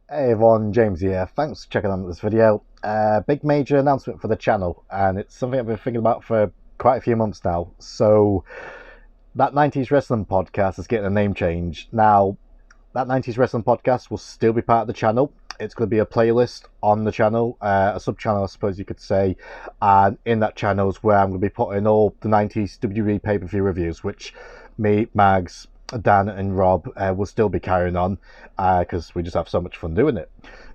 Hey everyone, James here. Thanks for checking out this video. Big major announcement for the channel, and it's something I've been thinking about for quite a few months now. So, that 90s Wrestling Podcast is getting a name change. Now, that 90s Wrestling Podcast will still be part of the channel. It's going to be a playlist on the channel, a sub-channel, I suppose you could say. And in that channel is where I'm going to be putting all the 90s WWE pay-per-view reviews, which me, Mags, Dan and Rob will still be carrying on because we just have so much fun doing it.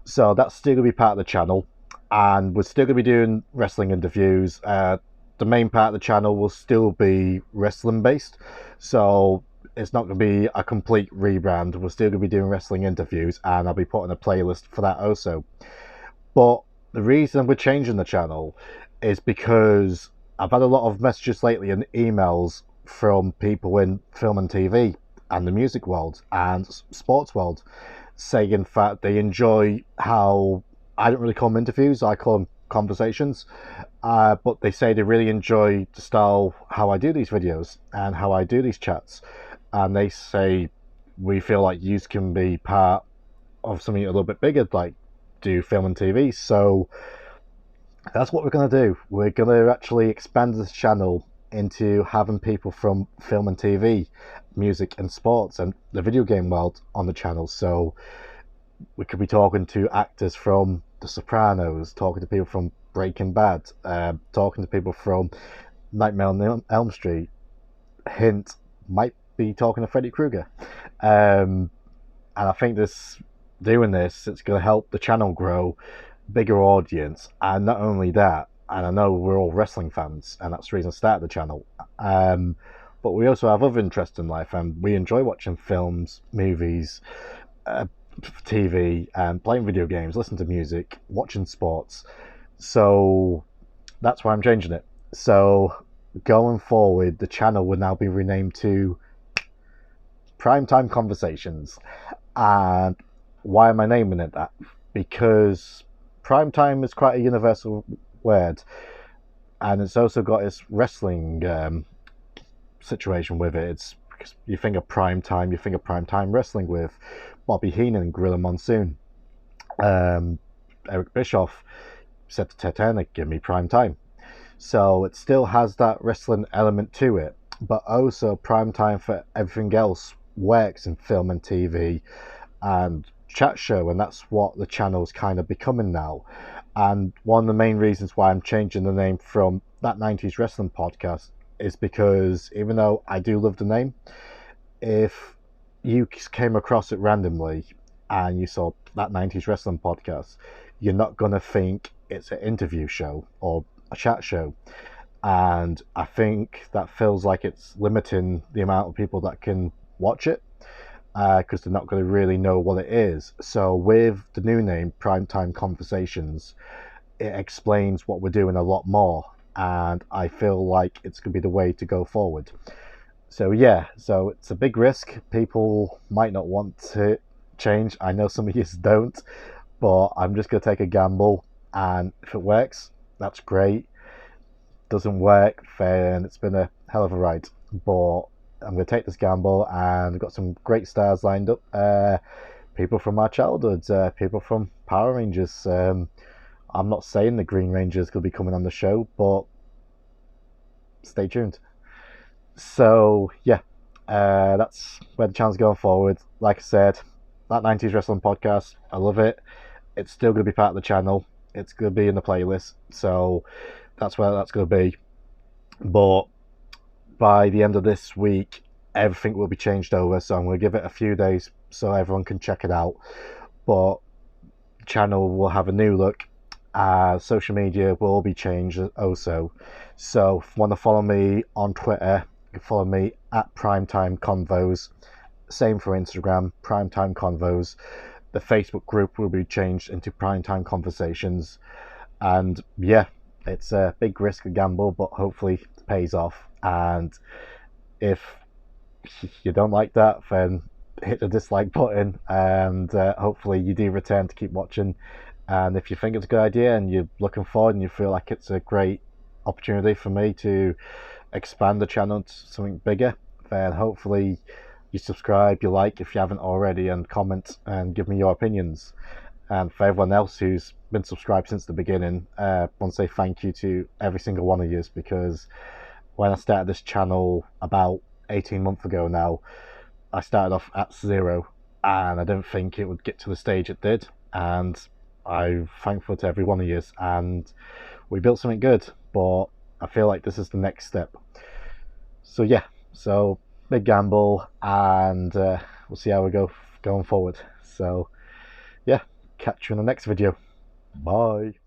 So that's still going to be part of the channel, and we're still going to be doing wrestling interviews. The main part of the channel will still be wrestling based, so it's not going to be a complete rebrand. We're still going to be doing wrestling interviews, and I'll be putting a playlist for that also. But the reason we're changing the channel is because I've had a lot of messages lately and emails from people in film and TV and the music world and sports world saying in fact they enjoy how I don't really call them interviews, I call them conversations, but they say they really enjoy the style how I do these videos and how I do these chats, and they say we feel like you can be part of something a little bit bigger, like do film and TV. So that's what we're going to do. We're going to actually expand this channel into having people from film and TV, music and sports, and the video game world on the channel. So we could be talking to actors from The Sopranos, talking to people from Breaking Bad, talking to people from Nightmare on Elm Street. Hint, might be talking to Freddy Krueger. And I think doing this, it's going to help the channel grow, bigger audience, and not only that, and I know we're all wrestling fans, and that's the reason I started the channel, but we also have other interests in life, and we enjoy watching films, movies, TV, and playing video games, listening to music, watching sports. So that's why I'm changing it. So going forward, the channel will now be renamed to Primetime Conversations. And why am I naming it that? Because primetime is quite a universal word, and it's also got its wrestling situation with it. It's because you think of prime time, you think of prime time wrestling with Bobby Heenan and Gorilla Monsoon. Eric Bischoff said to Titanic, "Give me prime time." So it still has that wrestling element to it, but also prime time for everything else works in film and TV and chat show, and that's what the channel's kind of becoming now. And one of the main reasons why I'm changing the name from That 90s Wrestling Podcast is because even though I do love the name, if you came across it randomly and you saw That 90s Wrestling Podcast, you're not going to think it's an interview show or a chat show. And I think that feels like it's limiting the amount of people that can watch it, because they're not going to really know what it is. So with the new name, Primetime Conversations, it explains what we're doing a lot more, and I feel like it's going to be the way to go forward. So yeah, so it's a big risk. People might not want to change. I know some of you don't, but I'm just going to take a gamble, and if it works, that's great. Doesn't work, then it's been a hell of a ride. But I'm going to take this gamble, and I've got some great stars lined up. People from our childhoods, people from Power Rangers. I'm not saying the Green Rangers could be coming on the show, but stay tuned. So yeah, that's where the channel's going forward. Like I said, That 90s Wrestling Podcast, I love it. It's still going to be part of the channel. It's going to be in the playlist. So that's where that's going to be. But by the end of this week, everything will be changed over, so I'm going to give it a few days so everyone can check it out. But the channel will have a new look. Social media will be changed also. So if you want to follow me on Twitter, you can follow me at Primetime Convos. Same for Instagram, Primetime Convos. The Facebook group will be changed into Primetime Conversations. And yeah, it's a big risk, a gamble, but hopefully it pays off. And if you don't like that, then hit the dislike button, and hopefully you do return to keep watching. And if you think it's a good idea and you're looking forward and you feel like it's a great opportunity for me to expand the channel to something bigger, then hopefully you subscribe, you like if you haven't already, and comment and give me your opinions. And for everyone else who's been subscribed since the beginning, I want to say thank you to every single one of you, because when I started this channel about 18 months ago now, I started off at 0, and I didn't think it would get to the stage it did, and I'm thankful to every one of you, and we built something good, but I feel like this is the next step. So yeah, so big gamble, and we'll see how we go going forward. So yeah, catch you in the next video. Bye.